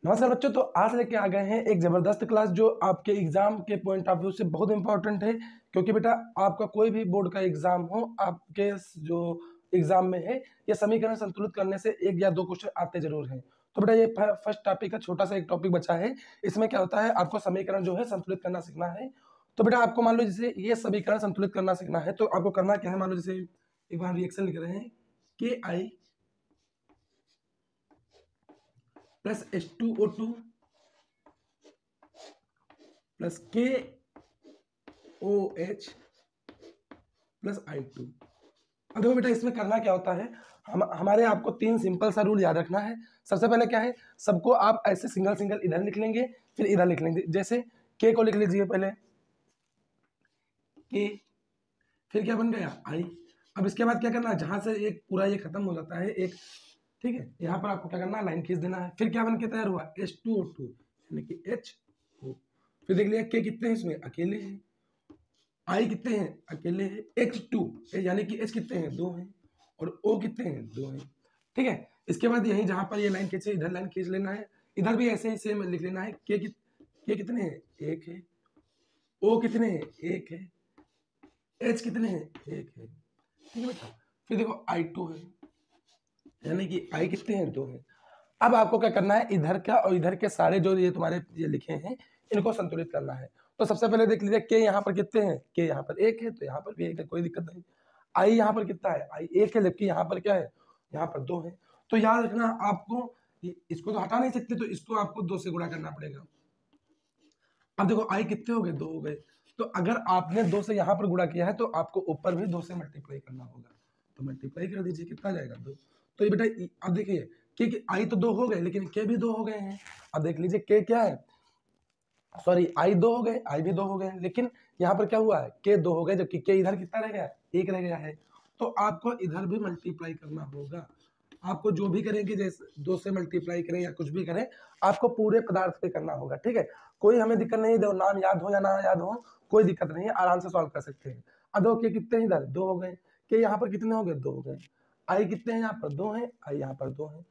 नमस्कार बच्चों, तो आज लेके आ गए हैं एक ज़बरदस्त क्लास जो आपके एग्जाम के पॉइंट ऑफ व्यू से बहुत इंपॉर्टेंट है। क्योंकि बेटा आपका कोई भी बोर्ड का एग्जाम हो, आपके जो एग्जाम में है ये समीकरण संतुलित करने से एक या दो क्वेश्चन आते जरूर हैं। तो बेटा ये फर्स्ट टॉपिक का छोटा सा एक टॉपिक बचा है। इसमें क्या होता है, आपको समीकरण जो है संतुलित करना सीखना है। तो बेटा आपको मान लो जैसे ये समीकरण संतुलित करना सीखना है, तो आपको करना क्या है, मान लो जैसे एक बार रिएक्शन लिख रहे हैं K I plus H2O2 plus KOH plus I2। अब देखो बेटा इसमें करना क्या होता है, हमारे आपको तीन सिंपल सा रूल याद रखना है। सबसे पहले क्या है, सबको आप ऐसे सिंगल सिंगल इधर लिख लेंगे, फिर इधर लिख लेंगे। जैसे के को लिख लीजिए पहले के, फिर क्या बन गया आई। अब इसके बाद क्या करना है, जहां से एक पूरा ये खत्म हो जाता है एक, ठीक है, यहाँ पर आपको क्या करना है, लाइन खींच देना है। फिर क्या बन के तैयार हुआ H2O2 यानी कि HO। फिर देख लिया के कितने हैं इसमें, अकेले हैं। आई कितने हैं, अकेले हैं। H2 यानी कि H कितने हैं, दो हैं। और O कितने हैं, दो हैं। ठीक है, इसके बाद यही जहां पर ये लाइन खींचे इधर लाइन खींच लेना है। इधर भी ऐसे ही सेम लिख लेना है। के कितने हैं, एक है। O कितने हैं, एक है। H कितने हैं, एक है। ठीक है बेटा, फिर देखो I2 है यानी कि I कितने हैं, दो हैं। अब आपको क्या करना है, इधर का और इधर के सारे जो ये तुम्हारे ये लिखे हैं इनको संतुलित करना है। तो सबसे पहले देख लीजिए के यहाँ पर कितने हैं, के यहाँ पर एक है तो यहाँ पर भी एक है, कोई दिक्कत नहीं। आई यहाँ पर कितना है, आई एक है, जबकि यहाँ पर क्या है, यहाँ पर दो है। तो याद रखना आपको, इसको तो हटा नहीं सकते, तो इसको आपको दो से गुणा करना पड़ेगा। अब देखो आई कितने हो गए, दो हो गए। तो अगर आपने दो से यहाँ पर गुणा किया है तो आपको ऊपर भी दो से मल्टीप्लाई करना होगा। तो मल्टीप्लाई कर दीजिए, कितना जाएगा, दो। तो ये बेटा अब देखिए के आई तो दो हो गए, लेकिन के भी दो हो गए हैं। अब देख लीजिए के क्या है, सॉरी आई दो हो गए, आई भी दो हो गए, लेकिन यहाँ पर क्या हुआ है, के दो हो गए, जबकि के इधर कितना रह गया, एक रह गया है। तो आपको इधर भी मल्टीप्लाई करना होगा। आपको जो भी करेंगे, जैसे दो से मल्टीप्लाई करें या कुछ भी करें, आपको पूरे पदार्थ पे करना होगा। ठीक है, कोई हमें दिक्कत नहीं, दो नाम याद हो या ना याद हो, कोई दिक्कत नहीं है, आराम से सॉल्व कर सकते हैं। अब दो के कितने हैं, इधर दो हो गए, के यहाँ पर कितने हो गए, दो हो गए। आई कितने हैं, यहाँ पर दो हैं, आई यहाँ पर दो हैं।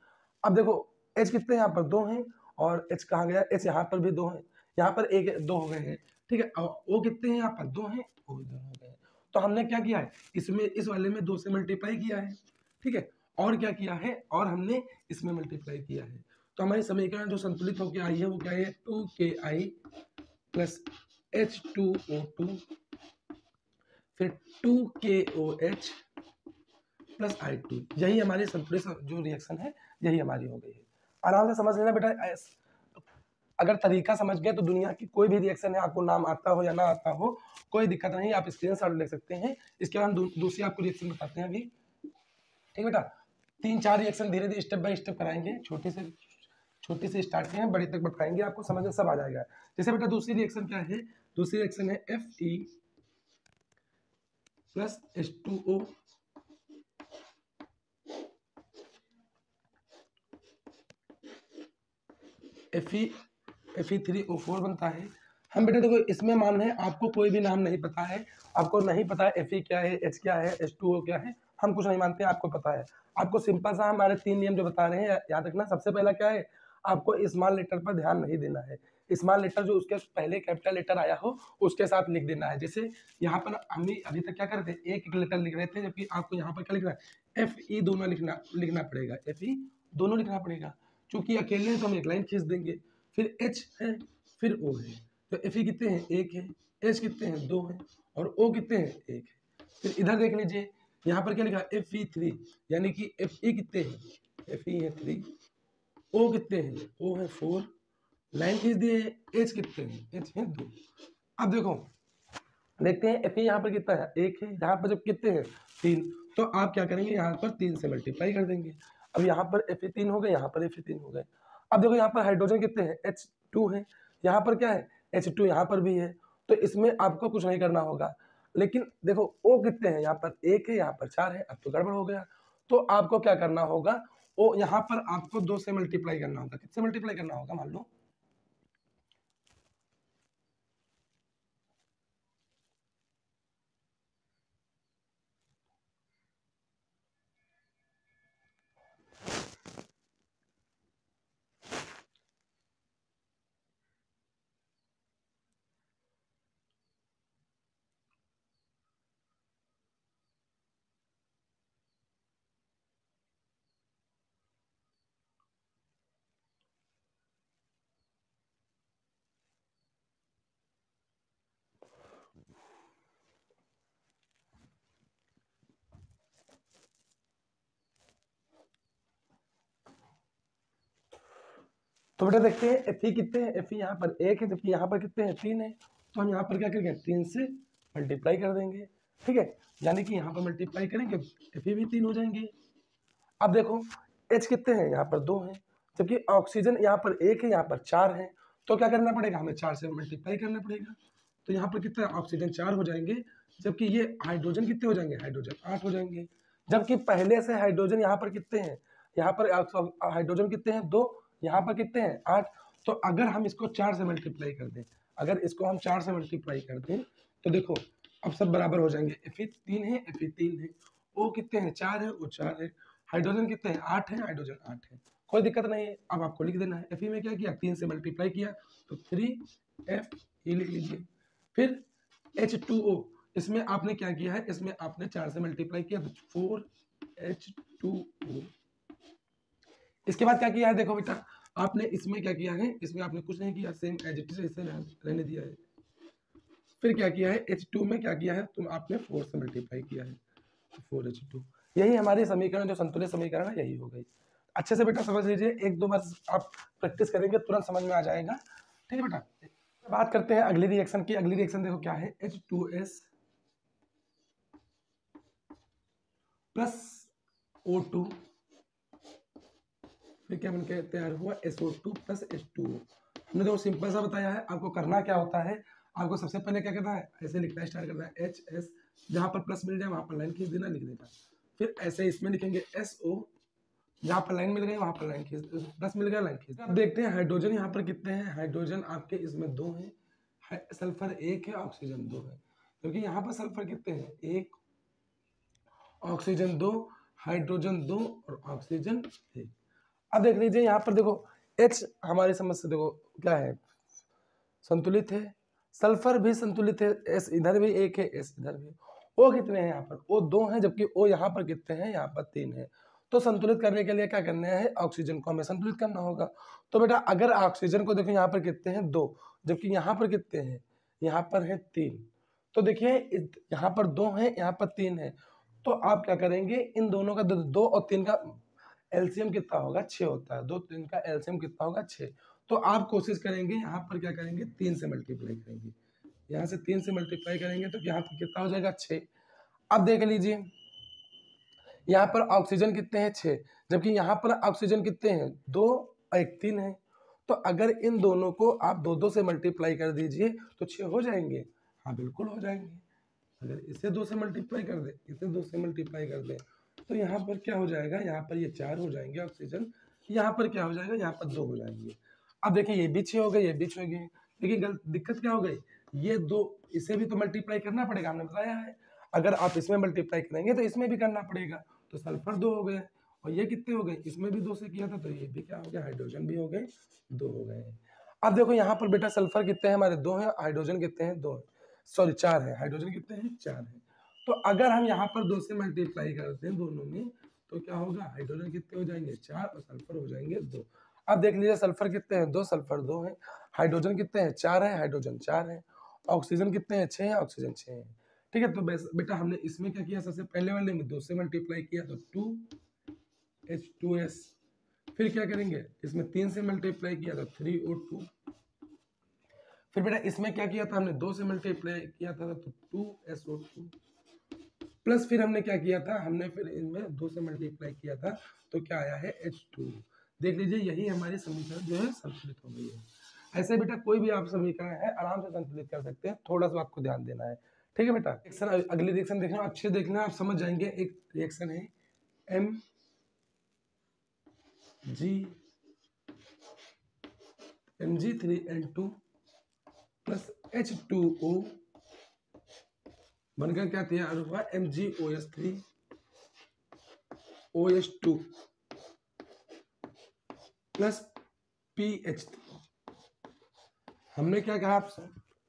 अब देखो एच कितने यहाँ पर दो हैं, और एच कहाँ गया, एच यहाँ पर भी दो है, यहाँ पर एक दो हो गए हैं। ठीक है, ओ कितने हैं, यहाँ पर दो हैं, ओ इधर हो गए। तो हमने क्या किया है, इसमें इस वाले में दो से मल्टीप्लाई किया है। ठीक है, और क्या किया है, और हमने इसमें मल्टीप्लाई किया है। तो हमारी समीकरण जो संतुलित होकर आई है वो क्या है, 2KI प्लस H2O2 फिर 2KOH प्लस I2, यही हमारी संतुलित जो रिएक्शन है यही हमारी हो गई है। आराम से समझ लेना बेटा, अगर तरीका समझ गए तो दुनिया की कोई भी रिएक्शन है, आपको नाम आता हो या ना आता हो, कोई दिक्कत नहीं, आप स्क्रीनशॉट ले सकते हैं। इसके बाद हम दूसरी आपको रिएक्शन बताते हैं अभी। ठीक बेटा, तीन चार रिएक्शन धीरे धीरे स्टेप बाय स्टेप कराएंगे, छोटी से स्टार्ट करें, बड़ी तक बताएंगे, आपको समझ में सब आ जाएगा। जैसे बेटा दूसरी रिएक्शन क्या है, दूसरी रिएक्शन है Fe प्लस H2O Fe3O4 बनता है। हम बेटा देखो इसमें मान है आपको कोई भी नाम नहीं पता है, आपको नहीं पता है Fe क्या है, H क्या है, H2O क्या है, हम कुछ नहीं मानते, आपको पता है। आपको सिंपल सा हमारे तीन नियम जो बता रहे हैं याद रखना। सबसे पहला क्या है, आपको स्मॉल लेटर पर ध्यान नहीं देना है। स्मॉल लेटर जो उसके पहले कैपिटल लेटर आया हो उसके साथ लिख देना है। जैसे यहाँ पर हम अभी तक क्या कर रहे थे, एक लेटर लिख रहे थे, जबकि आपको यहाँ पर क्या लिखना है, Fe दोनों लिखना पड़ेगा, Fe दोनों लिखना पड़ेगा। चूंकि अकेले हैं तो हम एक लाइन खींच देंगे। फिर H है, फिर O है। तो Fe कितने हैं, एक है। H कितने हैं, दो हैं। और O कितने हैं, एक है। फिर इधर देख लीजिए, यहाँ पर क्या लिखा है, Fe3 यानी कि Fe कितने हैं, Fe है 3। O कितने हैं, O है 4। लाइन खींच दिए। H कितने हैं, H है 2। अब देखो देखते हैं Fe यहाँ पर कितना है, एक है। यहाँ पर जब कितने हैं, 3, तो आप क्या करेंगे, यहाँ पर 3 से मल्टीप्लाई कर देंगे। अब यहाँ पर Fe3 हो गए, यहाँ पर Fe3 हो गए। अब देखो यहाँ पर हाइड्रोजन कितने हैं, H2 है। यहाँ पर क्या है, H2 यहाँ पर भी है। तो इसमें आपको कुछ नहीं करना होगा। लेकिन देखो O कितने हैं, यहाँ पर एक है, यहाँ पर 4 है, अब तो गड़बड़ हो गया। तो आपको क्या करना होगा, O यहाँ पर आपको 2 से मल्टीप्लाई करना होगा। किससे मल्टीप्लाई करना होगा, मान लो तो बेटा देखते हैं Fe कितने हैं, Fe यहाँ पर 1 है जबकि यहाँ पर कितने हैं 3 है, तो हम यहाँ पर क्या करेंगे 3 से मल्टीप्लाई कर देंगे, ठीक है, यानी कि यहाँ पर मल्टीप्लाई करेंगे Fe भी 3 हो जाएंगे। अब देखो H कितने हैं, यहाँ पर 2 हैं जबकि ऑक्सीजन यहाँ पर 1 है यहाँ पर 4 है, तो क्या करना पड़ेगा हमें 4 से मल्टीप्लाई करना पड़ेगा, तो यहाँ पर कितना ऑक्सीजन 4 हो जाएंगे जबकि ये हाइड्रोजन कितने हो जाएंगे, हाइड्रोजन 8 हो जाएंगे, जबकि पहले से हाइड्रोजन यहाँ पर कितने हैं, यहाँ पर हाइड्रोजन कितने हैं 2, यहाँ पर कितने हैं 8, तो अगर हम इसको 4 से मल्टीप्लाई कर दें, अगर इसको हम 4 से मल्टीप्लाई कर दें तो देखो अब सब बराबर हो जाएंगे, Fe 3 है Fe 3 है, O कितने हैं 4 है O 4 है, हाइड्रोजन कितने हैं 8 है, हाइड्रोजन 8 है, कोई दिक्कत नहीं है। अब आपको लिख देना है Fe में क्या किया 3 से मल्टीप्लाई किया तो 3Fe लिख लीजिए, फिर H2O इसमें आपने क्या किया है, इसमें आपने 4 से मल्टीप्लाई किया तो 4H2O। इसके बाद क्या किया है देखो बेटा, आपने इसमें क्या किया है, इसमें आपने कुछ नहीं किया, सेम एज इट इज इसे रहने दिया है। फिर क्या किया है H2 में क्या किया है, तुम आपने 4 से मल्टीप्लाई किया है 4H2। यही हमारी समीकरण जो संतुलित समीकरण है यही हो गई। अच्छे से बेटा समझ लीजिए, एक दो बार आप प्रैक्टिस करेंगे तुरंत समझ में आ जाएगा, ठीक है बेटा। बात करते हैं अगली रिएक्शन की। अगली रिएक्शन देखो क्या है, H2S प्लस O2, फिर क्या बनकर तैयार हुआ SO2 प्लस H2O। हमने तो सिंपल सा बताया है, आपको करना क्या होता है, आपको सबसे पहले क्या करना है, ऐसे लिखना स्टार्ट करना है HS, जहाँ पर प्लस मिल जाए वहाँ पर लाइन खींच देना, लिख देना, फिर ऐसे इसमें लिखेंगे SO, जहाँ पर लाइन मिल गई वहाँ पर लाइन खींच, प्लस मिल गया लाइन खींच। अब देखते हैं हाइड्रोजन यहाँ पर कितने हैं, हाइड्रोजन आपके इसमें 2 हैं, सल्फर 1 है, ऑक्सीजन 2 है, क्योंकि यहाँ पर सल्फर कितने हैं 1, ऑक्सीजन 2, हाइड्रोजन 2 और ऑक्सीजन 1। अब देख लीजिए यहाँ पर देखो H हमारी समझ से देखो क्या है, संतुलित है, सल्फर भी संतुलित है, S इधर भी 1 है, S इधर भी। O कितने हैं यहाँ पर, O 2 हैं जबकि O यहाँ पर कितने हैं, यहाँ पर 3 है। तो संतुलित करने के लिए क्या करना है, ऑक्सीजन को हमें संतुलित करना होगा। तो बेटा अगर ऑक्सीजन को देखो यहाँ पर कितने हैं 2, जबकि यहाँ पर कितने हैं, यहाँ पर है 3, तो देखिए यहाँ पर 2 है यहाँ पर 3 है, तो आप क्या करेंगे इन दोनों का 2 और 3 का एलसीएम कितना होगा 6 होता है, 2 3 का एलसीएम कितना होगा 6। तो आप कोशिश करेंगे यहाँ पर क्या करेंगे 3 से मल्टीप्लाई करेंगे, यहाँ से 3 से मल्टीप्लाई करेंगे तो यहाँ पर कितना हो जाएगा 6। अब देख लीजिए यहाँ पर ऑक्सीजन कितने हैं 6, जबकि यहाँ पर ऑक्सीजन कितने हैं 2 और 1 3 है, तो अगर इन दोनों को आप 2 2 से मल्टीप्लाई कर दीजिए तो 6 हो जाएंगे, हाँ बिल्कुल हो जाएंगे। अगर इसे 2 से मल्टीप्लाई कर दे, इसे 2 से मल्टीप्लाई कर दे तो यहाँ पर क्या हो जाएगा, यहाँ पर ये 4 हो जाएंगे ऑक्सीजन, यहाँ पर क्या हो जाएगा, यहाँ पर 2 हो जाएंगे। अब देखिए ये भी 6 हो गए, ये भी 6 हो गए, लेकिन दिक्कत क्या हो गई, ये 2 इसे भी तो मल्टीप्लाई करना पड़ेगा, हमने बताया है, अगर आप इसमें मल्टीप्लाई करेंगे तो इसमें भी करना पड़ेगा, तो सल्फर 2 हो गए और ये कितने हो गए, इसमें भी 2 से किया था तो ये भी क्या हो गया, हाइड्रोजन भी हो गए 2 हो गए। अब देखो यहाँ पर बेटा सल्फर कितने हैं हमारे 2 हैं, हाइड्रोजन कितने हैं 2, सॉरी 4 है, हाइड्रोजन कितने हैं 4 है। तो अगर हम यहाँ पर 2 से मल्टीप्लाई करते हैं दोनों में तो क्या होगा, हाइड्रोजन कितने हो जाएंगे 4 और सल्फर हो जाएंगे 2। अब देख लीजिए सल्फर कितने हैं 2, सल्फर 2 है, हाइड्रोजन कितने हैं 4 है, हाइड्रोजन 4 है, ऑक्सीजन कितने हैं 6 है, ऑक्सीजन 6 है, ठीक है। तो बेटा हमने इसमें क्या किया, सबसे पहले वाले में 2 से मल्टीप्लाई किया तो 2H2S, फिर क्या करेंगे इसमें 3 से मल्टीप्लाई किया तो 3O2, फिर बेटा इसमें क्या किया था हमने 2 से मल्टीप्लाई किया था तो 2SO2, प्लस फिर हमने क्या किया था, हमने फिर इनमें 2 से मल्टीप्लाई किया था तो क्या आया है H2। देख लीजिए यही हमारी समीकरण जो है संतुलित हो गई है। ऐसे बेटा कोई भी आप समीकरण है आराम से संतुलित कर सकते हैं, थोड़ा सा आपको ध्यान देना है, ठीक है बेटा। रिएक्शन अगली रिएक्शन देखना, अच्छे देखना, आप समझ जाएंगे। एक रिएक्शन है Mg3N2 प्लस H2O बनकर क्या तैयार हुआ, MgOS3 OS2 प्लस PH3। हमने क्या कहा आपसे,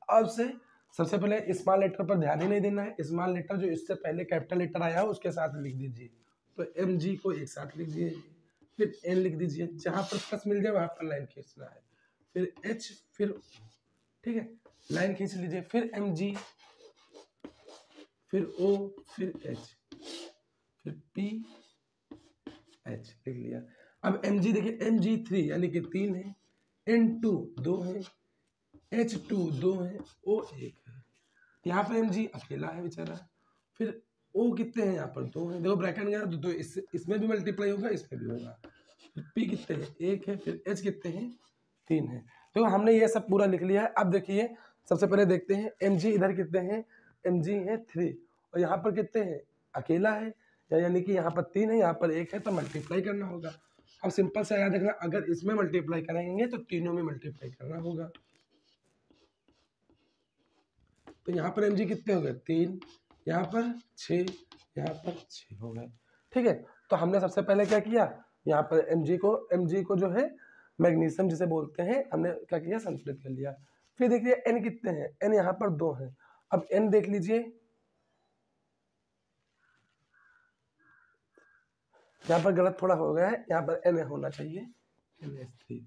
अब से सबसे पहले स्मॉल लेटर पर ध्यान ही नहीं देना है, स्मॉल लेटर जो इससे पहले कैपिटल लेटर आया है उसके साथ लिख दीजिए, तो Mg को एक साथ लिख दीजिए, फिर N लिख दीजिए, जहां पर प्लस मिल जाए वहां पर लाइन खींचना है, फिर H, फिर ठीक है लाइन खींच लीजिए, फिर Mg, फिर O, फिर H, फिर PH लिख लिया। अब Mg देखिए Mg3 यानी कि 3 है, N2 2 है, H2 2 है, O 1 है। यहाँ पर Mg अकेला है बेचारा। फिर O कितने हैं यहाँ पर 2 है, देखो ब्रैकेट गया तो इसमें भी मल्टीप्लाई होगा, इसमें भी होगा। P कितने हैं 1 है, फिर H कितने हैं 3 है। तो हमने ये सब पूरा लिख लिया है। अब देखिए सबसे पहले देखते हैं Mg इधर कितने हैं, Mg है 3 और यहाँ पर कितने हैं अकेला है, यानी कि यहाँ पर 3 है, यहाँ पर 1 है, तो मल्टीप्लाई करना होगा। अब सिंपल से याद रखना, अगर इसमें मल्टीप्लाई करेंगे तो तीनों में मल्टीप्लाई करना होगा। तो यहाँ पर Mg कितने हो गए 3, यहाँ पर 6, यहाँ पर 6 हो गए। ठीक है, तो हमने सबसे पहले क्या किया, यहाँ पर Mg को जो है मैग्नीशियम जिसे बोलते हैं, हमने क्या किया संतुलित कर लिया। फिर देखिए N कितने हैं, N यहाँ पर 2 है। अब N देख लीजिए, यहाँ पर गलत थोड़ा हो गया है, यहाँ पर N होना चाहिए NH3,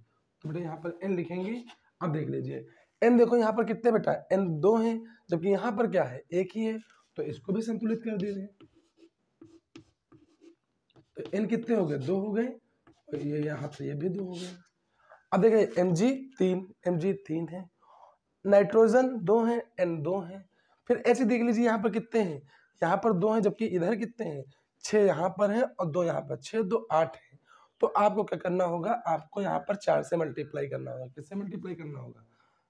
तो बेटा यहाँ पर N लिखेंगे। अब देख लीजिए N देखो यहाँ पर कितने बेटा N 2 है, जबकि यहाँ पर क्या है 1 ही है, तो इसको भी संतुलित कर दे रहे हैं। तो N कितने हो गए 2 हो गए, और ये यहाँ पर ये भी 2 हो गए। अब देखिए Mg 3 है, नाइट्रोजन 2 है, N 2 है। फिर H देख लीजिए यहाँ पर कितने हैं, यहाँ पर 2 हैं, जबकि इधर कितने हैं 6 यहाँ पर है और 2 यहाँ पर, 6 2 8 है। तो आपको क्या करना होगा, आपको यहाँ पर 4 से मल्टीप्लाई करना होगा। किससे मल्टीप्लाई करना होगा,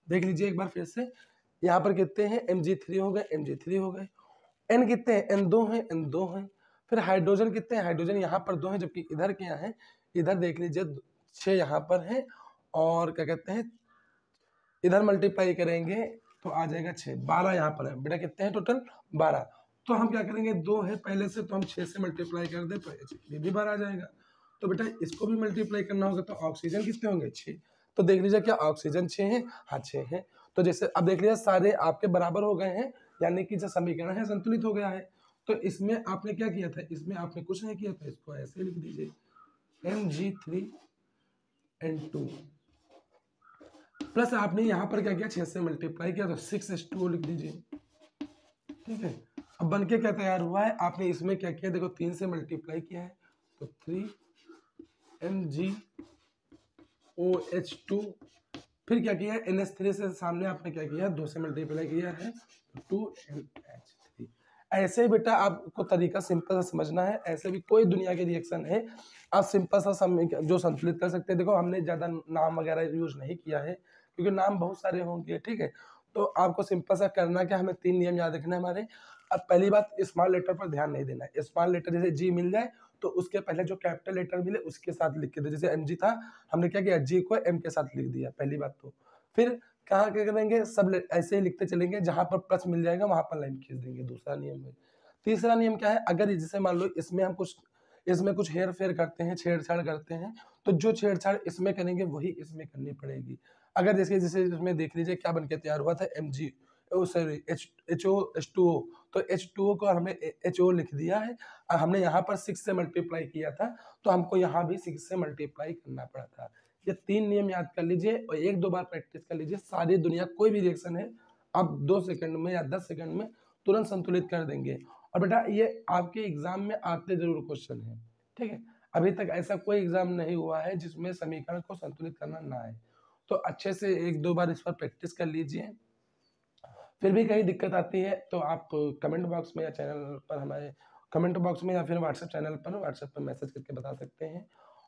देख लीजिए एक बार फिर से। यहाँ पर कितने हैं Mg3 हो गए, Mg3 हो गए। N कितने हैं N 2 है, N 2 है। फिर हाइड्रोजन कितने हैं, हाइड्रोजन यहाँ पर 2 है, जबकि इधर क्या है, इधर देख लीजिए 6 यहाँ पर है, और क्या कहते हैं इधर मल्टीप्लाई करेंगे तो आ जाएगा 6, 12 यहाँ पर है बेटा, कितने हैं टोटल 12। तो हम क्या करेंगे 2 है पहले से, तो हम 6 से मल्टीप्लाई कर दे तो H भी 12 आ जाएगा। तो बेटा इसको भी मल्टीप्लाई करना होगा, तो ऑक्सीजन कितने होंगे 6। तो देख लीजिए क्या ऑक्सीजन 6 है, हाँ 6 है। तो जैसे अब देख लीजिए सारे आपके बराबर हो गए हैं, यानी कि जो समीकरण है संतुलित हो गया है। तो इसमें आपने क्या किया था, इसमें आपने कुछ नहीं किया था, इसको ऐसे लिख दीजिए Mg3N2 प्लस आपने यहाँ पर क्या किया 6 से मल्टीप्लाई किया, तो 6H2O लिख दीजिए। ठीक है, अब बन के क्या तैयार हुआ है, आपने इसमें क्या किया देखो 3 से मल्टीप्लाई किया है, तो 3MgOH2। फिर क्या किया है NH3 से सामने आपने क्या किया 2 से मल्टीप्लाई किया है, तो 2NH3। ऐसे ही बेटा आपको तरीका सिंपल सा समझना है, ऐसे भी कोई दुनिया के रिएक्शन है आप सिंपल सा जो संतुलित कर सकते हैं। देखो हमने ज़्यादा नाम वगैरह यूज नहीं किया है, क्योंकि नाम बहुत सारे होंगे। ठीक है, तो आपको सिंपल सा करना क्या, हमें 3 नियम याद रखना है हमारे। अब पहली बात स्मॉल लेटर पर ध्यान नहीं देना है, स्मॉल लेटर जैसे G मिल जाए तो उसके पहले जो कैपिटल लेटर मिले उसके साथ लिख के दे, जैसे Mg था हमने क्या किया G को M के साथ लिख दिया, पहली बात। तो फिर कहाँ क्या करेंगे, सब ऐसे ही लिखते चलेंगे, जहां पर प्लस मिल जाएगा वहां पर लाइन खींच देंगे, दूसरा नियम है। तीसरा नियम क्या है, अगर जैसे मान लो इसमें कुछ हेर फेर करते हैं, छेड़छाड़ करते हैं, तो जो छेड़छाड़ इसमें करेंगे वही इसमें करनी पड़ेगी। अगर जैसे जैसे इसमें देख लीजिए क्या बनके तैयार हुआ था Mg सॉरी H2O, तो H2O को हमने HO लिख दिया है। और हमने यहाँ पर 6 से मल्टीप्लाई किया था, तो हमको यहाँ भी 6 से मल्टीप्लाई करना पड़ा था। ये 3 नियम याद कर लीजिए और 1-2 बार प्रैक्टिस कर लीजिए, सारी दुनिया कोई भी रिएक्शन है आप 2 सेकंड में या 10 सेकंड में तुरंत संतुलित कर देंगे। और बेटा ये आपके एग्जाम में आते जरूर क्वेश्चन है। ठीक है, अभी तक ऐसा कोई एग्जाम नहीं हुआ है जिसमें समीकरण को संतुलित करना ना आए। तो अच्छे से 1-2 बार इस पर प्रैक्टिस कर लीजिए। फिर भी कहीं दिक्कत आती है तो आप कमेंट बॉक्स में या चैनल पर हमारे कमेंट बॉक्स में या फिर व्हाट्सएप चैनल पर व्हाट्सएप पर मैसेज करके बता सकते हैं।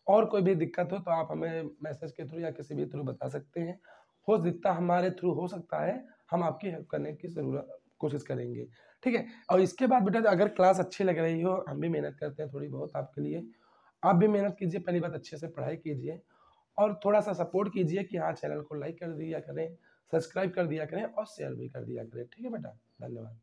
और कोई भी दिक्कत हो तो आप हमें मैसेज के थ्रू या किसी भी थ्रू बता सकते हैं। हो जितना हमारे थ्रू हो सकता है हम आपकी हेल्प करने की जरूरत कोशिश करेंगे। ठीक है, और इसके बाद बेटा अगर क्लास अच्छी लग रही हो, हम भी मेहनत करते हैं थोड़ी बहुत आपके लिए, आप भी मेहनत कीजिए, पहली बात अच्छे से पढ़ाई कीजिए और थोड़ा सा सपोर्ट कीजिए कि हाँ चैनल को लाइक कर दिया करें, सब्सक्राइब कर दिया करें और शेयर भी कर दिया करें। ठीक है बेटा, धन्यवाद।